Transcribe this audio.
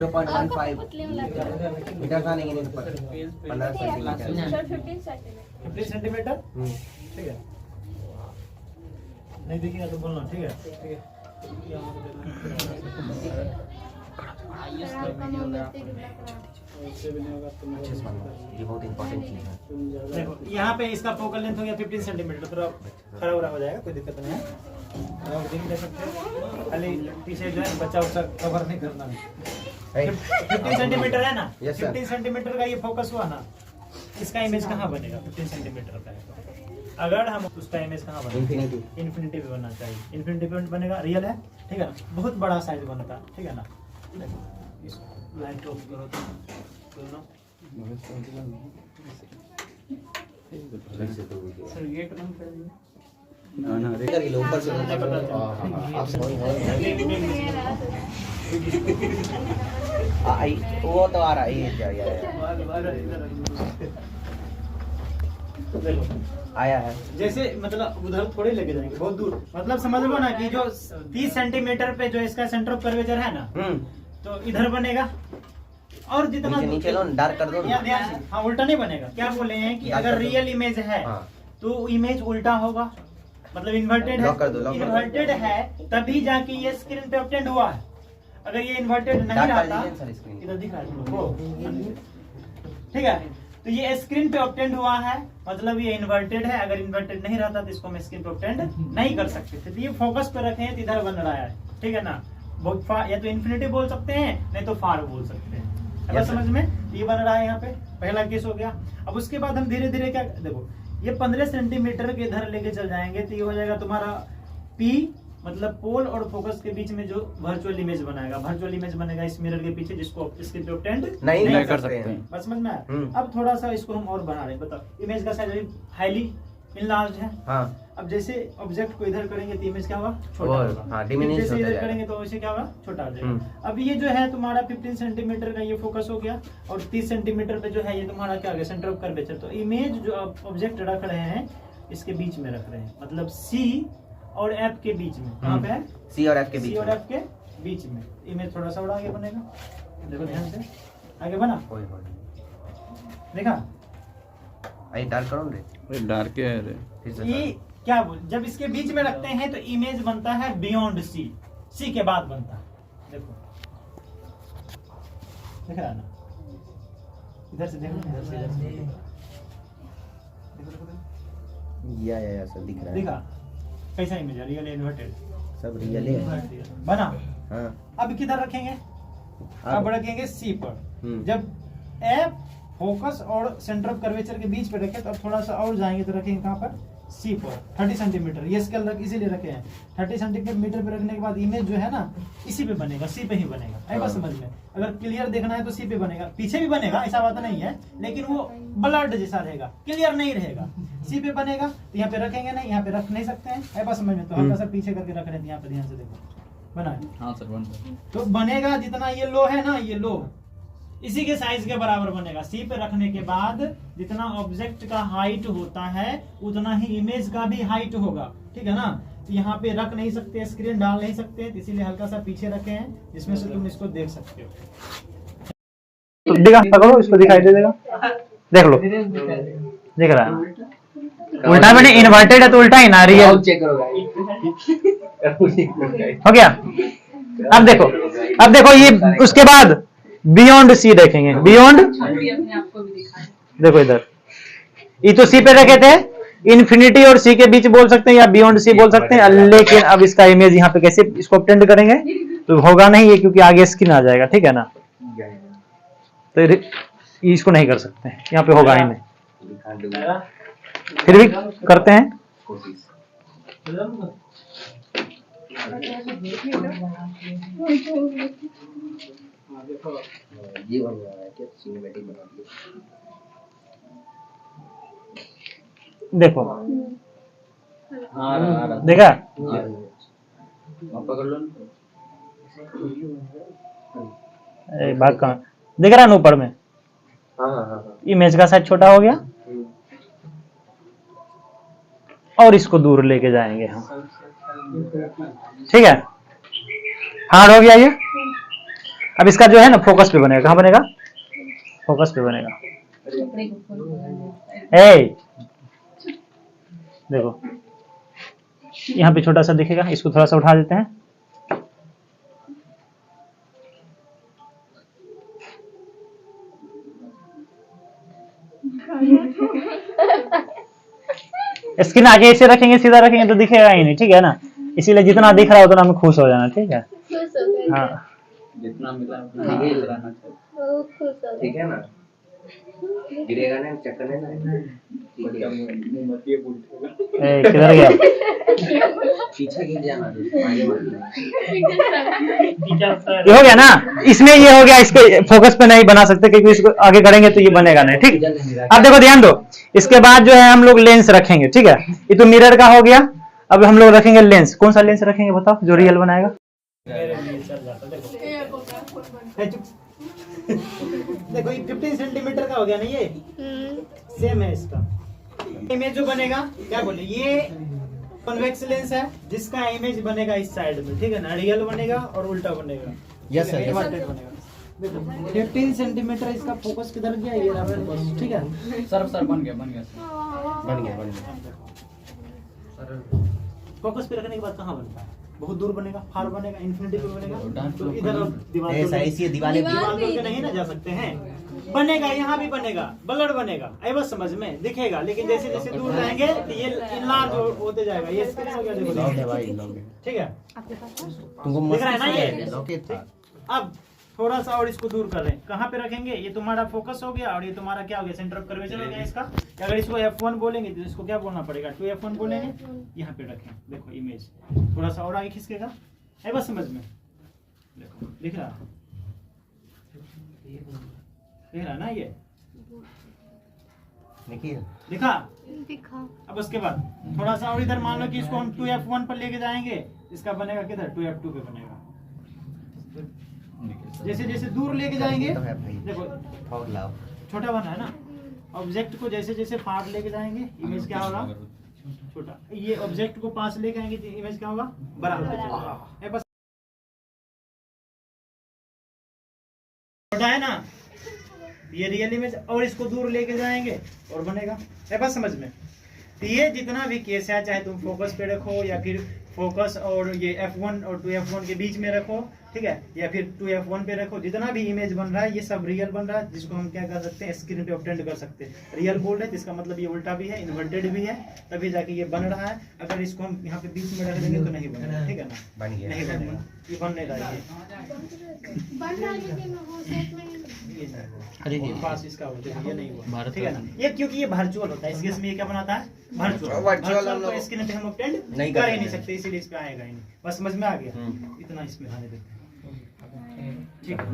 0.15 metre का नहीं 15 centimetre 15 centimetre ठीक है। नहीं दिखेगा तो बोलना ठीक है। ये बहुत इम्पोर्टेंट चीज है। देखो यहाँ पे इसका फोकल लेंथ हो गया 15 सेंटीमीटर, थोड़ा खड़ा हुआ हो जाएगा, कोई दिक्कत नहीं है। आप देख ले सकते हैं, खाली पीछे जो है बच्चा उच्चा कवर नहीं करना है। 15 सेंटीमीटर है ना, 15 सेंटीमीटर का ये फोकस हुआ ना, इसका इमेज कहाँ बनेगा? 15 सेंटीमीटर का है, अगर हम उसका इमेज कहाँ बनेगा? इन्फिनिटी पे बनना चाहिए। इन्फिनिटी पे बनेगा, रियल है ठीक है ना, बहुत बड़ा साइज बनता है ठीक है ना। लाइट ऑफ करो तो सर गेट बंद कर दीजिए। ऊपर से वो तो आ रहा है आया है। जैसे मतलब उधर थोड़े लेके जाएंगे, बहुत दूर, मतलब समझ लो ना कि जो 30 सेंटीमीटर पे जो इसका सेंटर ऑफ कर्वेचर है ना, तो इधर बनेगा। और जितना नीचे लो, डार्क कर दो। हाँ, उल्टा नहीं बनेगा। क्या बोले हैं कि अगर रियल इमेज है तो इमेज उल्टा होगा, मतलब इन्वर्टेड है। इन्वर्टेड है तभी जाके ये स्क्रीन पे ऑब्टेंड हुआ है। अगर ये इन्वर्टेड नहीं रहता, इधर दिखा ठीक है, तो ये स्क्रीन पे ऑब्टेंड हुआ है, मतलब ये इन्वर्टेड है। अगर इन्वर्टेड नहीं रहता तो इसको हम स्क्रीन पे ऑब्टेंड नहीं कर सकते थे। तो ये फोकस पे रखे हैं तो इधर बन रहा है ठीक है ना। बहुत फार, या तो इन्फिनिटी बोल सकते हैं, नहीं तो फार बोल सकते हैं। अगर समझ में ये बन रहा है, यहाँ पे पहला केस हो गया। अब उसके बाद हम धीरे धीरे क्या, देखो ये 15 सेंटीमीटर के इधर लेके चल जाएंगे तो ये हो जाएगा तुम्हारा P, मतलब पोल और फोकस के बीच में जो वर्चुअल इमेज बनाएगा। वर्चुअल इमेज बनेगा इस मिरर के पीछे, जिसको स्क्रीन पे ऑब्टेंड नहीं कर सकते हैं। बस समझ में आया? अब थोड़ा सा इसको हम और बना रहे हैं। बताओ, इमेज का साइज अभी हाईली इनलार्ज है। अब जैसे ऑब्जेक्ट को इधर करेंगे तो इमेज क्या होगा? छोटा होगा। जैसे इधर करेंगे तो वैसे क्या होगा? छोटा हो जाएगा। अब ये जो है तुम्हारा 15 सेंटीमीटर का ये फोकस हो गया, और 30 सेंटीमीटर पे जो है ये तुम्हारा क्या हो गया? Centre of curvature. तो इमेज जो ऑब्जेक्ट रख रहे हैं इसके बीच में रख रहे हैं, मतलब C और F के बीच में। कहाँ पे है? C और F के बीच में इमेज थोड़ा सा और आगे बनेगा। देखो ध्यान से, आगे बना, देखा? डार्क करो रे, डार्क क्या है रे? ये क्या बोल, जब इसके बीच में रखते हैं तो इमेज बनता है बियॉन्ड C के बाद बनता है। देखो दिख रहा है ना, इधर से देखो, इधर से या सब दिख रहा है। दिखा कैसा इमेज है? रियल इन्वर्टेड, सब रियल है बना। हाँ। अब किधर रखेंगे? अब रखेंगे C पर। जब F, फोकस और सेंटर ऑफ कर्वेचर के बीच पे रखे तो अब थोड़ा सा और जाएंगे तो रखेंगे कहाँ पर? C पर 30 सेंटीमीटर। ये स्केल इसीलिए रखे हैं 30 सेंटीमीटर पे रखने के बाद इमेज जो है ना इसी पे बनेगा, C पे ही बनेगा। है बात समझ में? अगर क्लियर देखना है तो C पे बनेगा, पीछे भी बनेगा, ऐसा बात नहीं है, लेकिन वो ब्लड जैसा रहेगा, क्लियर नहीं रहेगा। C पे बनेगा तो यहाँ पे रखेंगे नहीं, यहाँ पे रख नहीं सकते हैं। है बात समझ में? तो हल्का सा पीछे करके रख रहे थे, यहाँ पे ध्यान से देखो बना। हाँ सर बन। तो बनेगा जितना ये लो है ना, ये लो इसी के साइज के बराबर बनेगा। C पे रखने के बाद जितना ऑब्जेक्ट का हाइट होता है उतना ही इमेज का भी हाइट होगा, ठीक है ना। तो यहाँ पे रख नहीं सकते, स्क्रीन डाल नहीं सकते, तो इसीलिए हल्का सा पीछे रखे हैं जिसमें से तुम इसको देख सकते हो। तो दिखा करो, इसको दिखाई दे देगा, देख लो, दिख रहा है। उल्टा मैंने इन्वर्टेड है तो उल्टा ही ना, रियल चेक करो हो गया। अब देखो ये उसके बाद बियॉन्ड C देखेंगे। बियॉन्ड देखो इधर, ये तो C पे रखे थे, इन्फिनिटी और C के बीच बोल सकते हैं या बियॉन्ड C बोल सकते हैं। लेकिन अब इसका इमेज यहाँ पे कैसे इसको ऑब्टेंड करेंगे? तो होगा नहीं ये, क्योंकि आगे स्क्रीन आ जाएगा, ठीक है ना। तो इसको नहीं कर सकते, यहाँ पे होगा ही नहीं। फिर भी करते हैं। ये बन रहा है क्या? सिनेमैटिक बना दिया। देखो देखा? पकड़ लो। बात कहाँ दिख रहा है? ऊपर में इमेज का साइज छोटा हो गया, और इसको दूर लेके जाएंगे हम, ठीक है। हार्ड हो गया ये। अब इसका जो है ना फोकस पे बनेगा, कहाँ बनेगा, फोकस पे बनेगा। ए देखो यहाँ पे छोटा सा दिखेगा, इसको थोड़ा सा उठा देते हैं। स्क्रीन आगे ऐसे रखेंगे, सीधा रखेंगे तो दिखेगा ही नहीं, ठीक है ना। इसीलिए जितना दिख रहा है उतना हमें खुश हो जाना, ठीक है। हाँ जितना मिला ठीक है ना, गिरेगा ना, चक्कर नहीं ना। किधर गया, पीछे गिर जाना, आगे मत। ये हो गया ना। इसमें ये हो गया, इसके फोकस पे नहीं बना सकते क्योंकि इसको आगे करेंगे तो ये बनेगा नहीं, ठीक। अब देखो ध्यान दो, इसके बाद जो है हम लोग लेंस रखेंगे, ठीक है। ये तो मिरर का हो गया, अब हम लोग रखेंगे लेंस। कौन सा लेंस रखेंगे बताओ जो रियल बनाएगा। देखो ये 15 सेंटीमीटर का हो गया ना, ये सेम है इसका। इमेज जो बनेगा क्या बोले, ये कॉन्वेक्स लेंस है जिसका इमेज बनेगा इस साइड में, ठीक है ना। रियल बनेगा और उल्टा बनेगा। यस सर, इन्वर्टेड बनेगा। देखो 15 सेंटीमीटर इसका फोकस किधर गया, ये रहा फोकस, ठीक है। सर बन गया बन गया। फोकस पे रखने के बाद कहाँ बनता है, बहुत दूर बनेगा, फार बनेगा, इन्फिनिटी पे बनेगा। तो इधर दीवार ऐसा इसी दीवार दीवार के नहीं ना जा सकते हैं, बनेगा यहाँ भी बनेगा, ब्लड बनेगा, आई बस समझ में दिखेगा। लेकिन जैसे जैसे दूर रहेंगे तो ये इनलार्ज होते जाएगा। ये स्क्रीन हो गया, देखो ठीक है, तुमको दिख रहा है ना ये। लॉकेट था। अब थोड़ा सा और इसको दूर कर रहे हैं, कहाँ पे रखेंगे, ये तुम्हारा फोकस हो गया और ये तुम्हारा क्या हो गया, सेंटर ऑफ कर्वेचर हो गया इसका। अगर इसको F1 बोलेंगे तो इसको क्या बोलना पड़ेगा, 2F1 बोलेंगे। यहाँ पे रखें, देखो इमेज थोड़ा सा और आगे खिसकेगा, है बस समझ में। देखो दिख रहा ना, ये देखिए दिखा। अब उसके बाद थोड़ा सा और इधर मान लो कि इसको हम 2F1 पर लेके जाएंगे, इसका बनेगा किधर, 2F2 पे बनेगा। जैसे जैसे दूर लेके जाएंगे, देखो छोटा बना है ना, ऑब्जेक्ट को जैसे जैसे फाड़ लेके जाएंगे इमेज क्या होगा, छोटा। ये ऑब्जेक्ट को पास लेके आएंगे तो इमेज क्या होगा, बड़ा होगा। ये बस छोटा है ना, ये रियल इमेज, और इसको दूर लेके जाएंगे और बनेगा, है बस समझ में। तो ये जितना भी केस है, चाहे तुम फोकस पे रखो या फिर फोकस और ये F1 और 2F1 के बीच में रखो, ठीक है, या फिर 2F1 पे रखो, जितना भी इमेज बन रहा है ये सब रियल बन रहा है, जिसको हम क्या कर सकते हैं, स्क्रीन पे ऑब्टेंड कर सकते हैं। रियल बोल रहे हैं इसका मतलब ये उल्टा भी है, इन्वर्टेड भी है, तभी जाके ये बन रहा है। अगर इसको हम यहाँ पे बीच में रख देंगे तो नहीं बनेगा, ठीक है ना, बन गया, नहीं बनेगा, ये बन नहीं रहा है। अरे ये पास इसका हो जाएगा, ये नहीं हुआ, ठीक है ना। ये क्योंकि ये वर्चुअल होता है, इस केस में ये क्या बनाता है, वर्चुअल को स्क्रीन पे हम ऑब्टेंड नहीं कर ही नहीं सकते, इसीलिए इस पे आएगा ही नहीं। बस समझ में आ गया, इतना इसमें आने देते हैं, ठीक है।